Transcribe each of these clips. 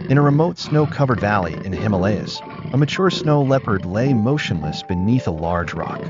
In a remote snow-covered valley in the Himalayas, a mature snow leopard lay motionless beneath a large rock.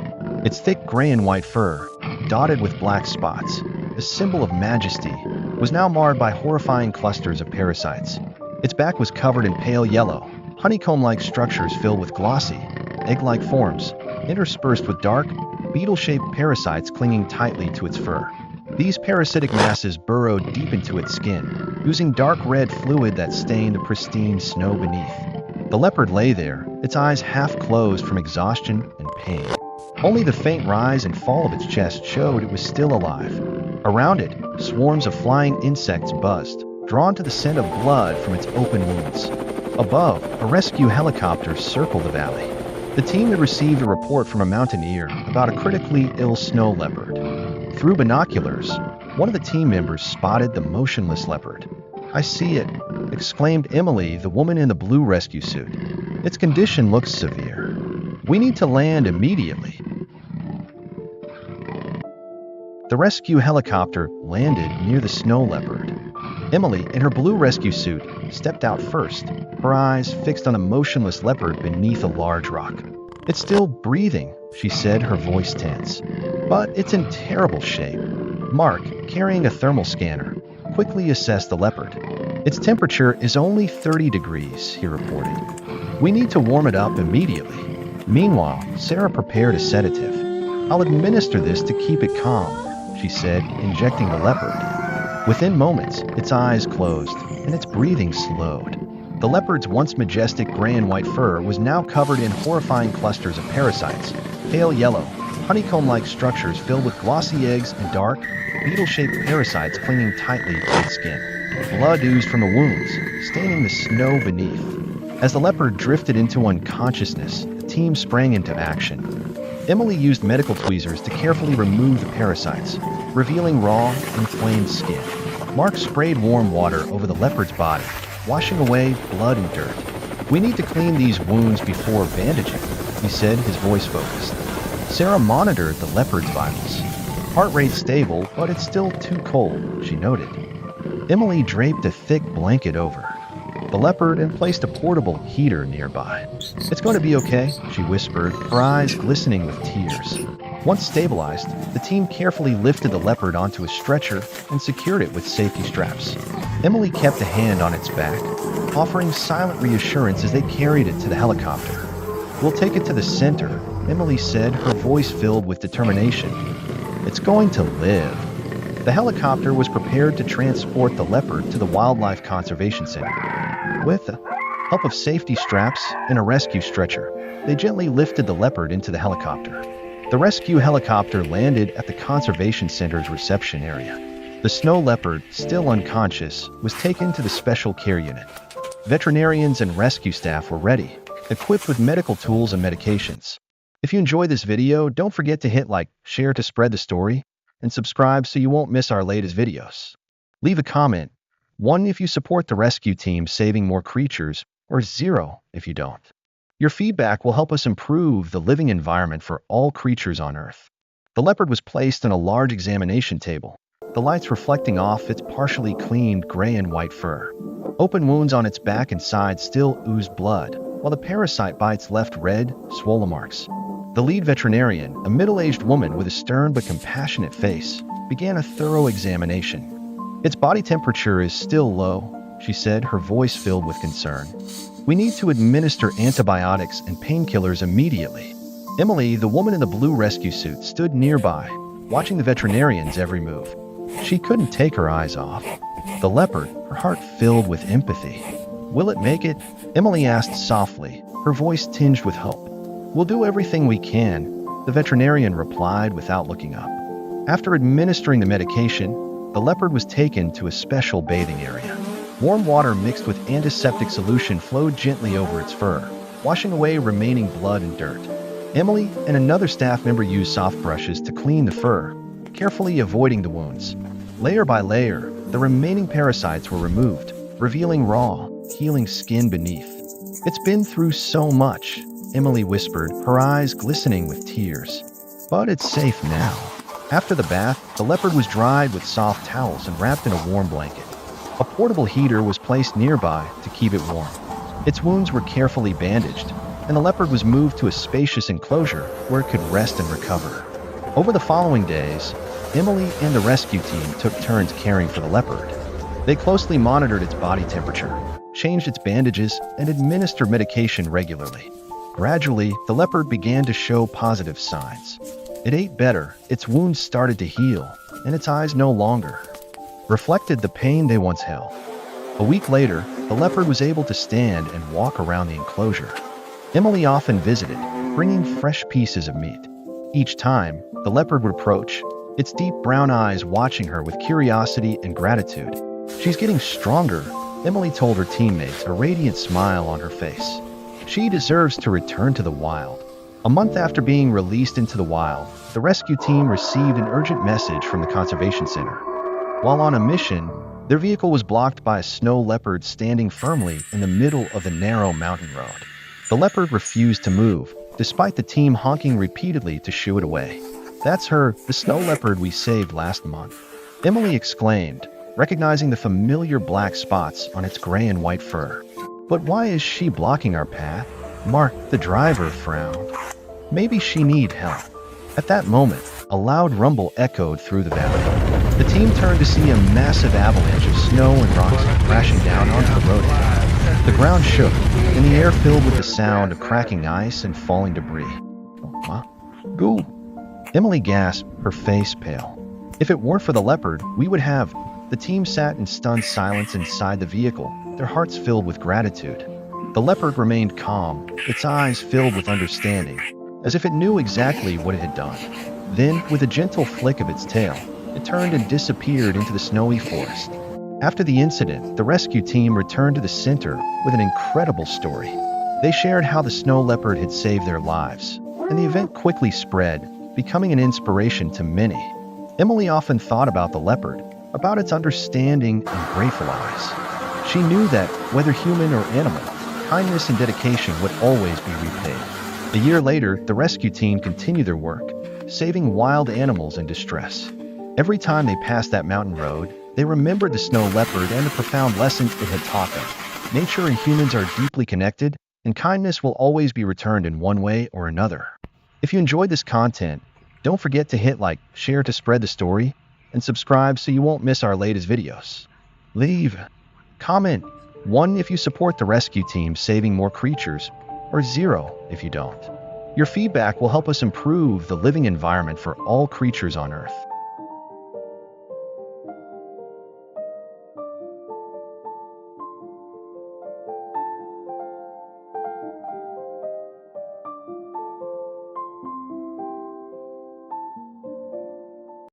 Its thick gray and white fur, dotted with black spots, a symbol of majesty, was now marred by horrifying clusters of parasites. Its back was covered in pale yellow, honeycomb-like structures filled with glossy, egg-like forms, interspersed with dark, beetle-shaped parasites clinging tightly to its fur. These parasitic masses burrowed deep into its skin, oozing dark red fluid that stained the pristine snow beneath. The leopard lay there, its eyes half closed from exhaustion and pain. Only the faint rise and fall of its chest showed it was still alive. Around it, swarms of flying insects buzzed, drawn to the scent of blood from its open wounds. Above, a rescue helicopter circled the valley. The team had received a report from a mountaineer about a critically ill snow leopard. Through binoculars, one of the team members spotted the motionless leopard. "I see it," exclaimed Emily, the woman in the blue rescue suit. "Its condition looks severe. We need to land immediately." The rescue helicopter landed near the snow leopard. Emily, in her blue rescue suit, stepped out first, her eyes fixed on the motionless leopard beneath a large rock. "It's still breathing," she said, her voice tense. "But it's in terrible shape." Mark, carrying a thermal scanner, quickly assessed the leopard. "Its temperature is only 30 degrees, he reported. "We need to warm it up immediately." Meanwhile, Sarah prepared a sedative. "I'll administer this to keep it calm," she said, injecting the leopard. Within moments, its eyes closed, and its breathing slowed. The leopard's once majestic gray and white fur was now covered in horrifying clusters of parasites, pale yellow, honeycomb-like structures filled with glossy eggs and dark, beetle-shaped parasites clinging tightly to its skin. Blood oozed from the wounds, staining the snow beneath. As the leopard drifted into unconsciousness, the team sprang into action. Emily used medical tweezers to carefully remove the parasites, revealing raw, inflamed skin. Mark sprayed warm water over the leopard's body, washing away blood and dirt. "We need to clean these wounds before bandaging," he said, his voice focused. Sarah monitored the leopard's vitals. "Heart rate stable, but it's still too cold," she noted. Emily draped a thick blanket over the leopard and placed a portable heater nearby. "It's going to be okay," she whispered, her eyes glistening with tears. Once stabilized, the team carefully lifted the leopard onto a stretcher and secured it with safety straps. Emily kept a hand on its back, offering silent reassurance as they carried it to the helicopter. "We'll take it to the center," Emily said, her voice filled with determination. "It's going to live." The helicopter was prepared to transport the leopard to the Wildlife Conservation Center. With the help of safety straps and a rescue stretcher, they gently lifted the leopard into the helicopter. The rescue helicopter landed at the Conservation Center's reception area. The snow leopard, still unconscious, was taken to the special care unit. Veterinarians and rescue staff were ready, equipped with medical tools and medications. If you enjoyed this video, don't forget to hit like, share to spread the story, and subscribe so you won't miss our latest videos. Leave a comment, 1 if you support the rescue team saving more creatures, or 0 if you don't. Your feedback will help us improve the living environment for all creatures on Earth. The leopard was placed on a large examination table, the lights reflecting off its partially cleaned gray and white fur. Open wounds on its back and sides still oozed blood, while the parasite bites left red, swollen marks. The lead veterinarian, a middle-aged woman with a stern but compassionate face, began a thorough examination. "Its body temperature is still low," she said, her voice filled with concern. "We need to administer antibiotics and painkillers immediately." Emily, the woman in the blue rescue suit, stood nearby, watching the veterinarian's every move. She couldn't take her eyes off the leopard, her heart filled with empathy. "Will it make it?" Emily asked softly, her voice tinged with hope. "We'll do everything we can," the veterinarian replied without looking up. After administering the medication, the leopard was taken to a special bathing area. Warm water mixed with antiseptic solution flowed gently over its fur, washing away remaining blood and dirt. Emily and another staff member used soft brushes to clean the fur, carefully avoiding the wounds. Layer by layer, the remaining parasites were removed, revealing raw, healing skin beneath. "It's been through so much," Emily whispered, her eyes glistening with tears. "But it's safe now." After the bath, the leopard was dried with soft towels and wrapped in a warm blanket. A portable heater was placed nearby to keep it warm. Its wounds were carefully bandaged, and the leopard was moved to a spacious enclosure where it could rest and recover. Over the following days, Emily and the rescue team took turns caring for the leopard. They closely monitored its body temperature, changed its bandages, and administered medication regularly. Gradually, the leopard began to show positive signs. It ate better, its wounds started to heal, and its eyes no longer reflected the pain they once held. A week later, the leopard was able to stand and walk around the enclosure. Emily often visited, bringing fresh pieces of meat. Each time, the leopard would approach, its deep brown eyes watching her with curiosity and gratitude. "She's getting stronger," Emily told her teammates, a radiant smile on her face. "She deserves to return to the wild." A month after being released into the wild, the rescue team received an urgent message from the conservation center. While on a mission, their vehicle was blocked by a snow leopard standing firmly in the middle of the narrow mountain road. The leopard refused to move, despite the team honking repeatedly to shoo it away. "That's her, the snow leopard we saved last month," Emily exclaimed, recognizing the familiar black spots on its gray and white fur. "But why is she blocking our path?" Mark, the driver, frowned. "Maybe she needs help." At that moment, a loud rumble echoed through the valley. The team turned to see a massive avalanche of snow and rocks crashing down onto the road ahead. The ground shook, and the air filled with the sound of cracking ice and falling debris. "Huh? Goo!" Emily gasped, her face pale. "If it weren't for the leopard, we would have..." The team sat in stunned silence inside the vehicle, their hearts filled with gratitude. The leopard remained calm, its eyes filled with understanding, as if it knew exactly what it had done. Then, with a gentle flick of its tail, it turned and disappeared into the snowy forest. After the incident, the rescue team returned to the center with an incredible story. They shared how the snow leopard had saved their lives, and the event quickly spread, becoming an inspiration to many. Emily often thought about the leopard, about its understanding and grateful eyes. She knew that, whether human or animal, kindness and dedication would always be repaid. A year later, the rescue team continued their work, saving wild animals in distress. Every time they passed that mountain road, they remembered the snow leopard and the profound lesson it had taught them. Nature and humans are deeply connected, and kindness will always be returned in one way or another. If you enjoyed this content, don't forget to hit like, share to spread the story, and subscribe so you won't miss our latest videos. Leave comment 1 if you support the rescue team saving more creatures, or 0 if you don't. Your feedback will help us improve the living environment for all creatures on Earth.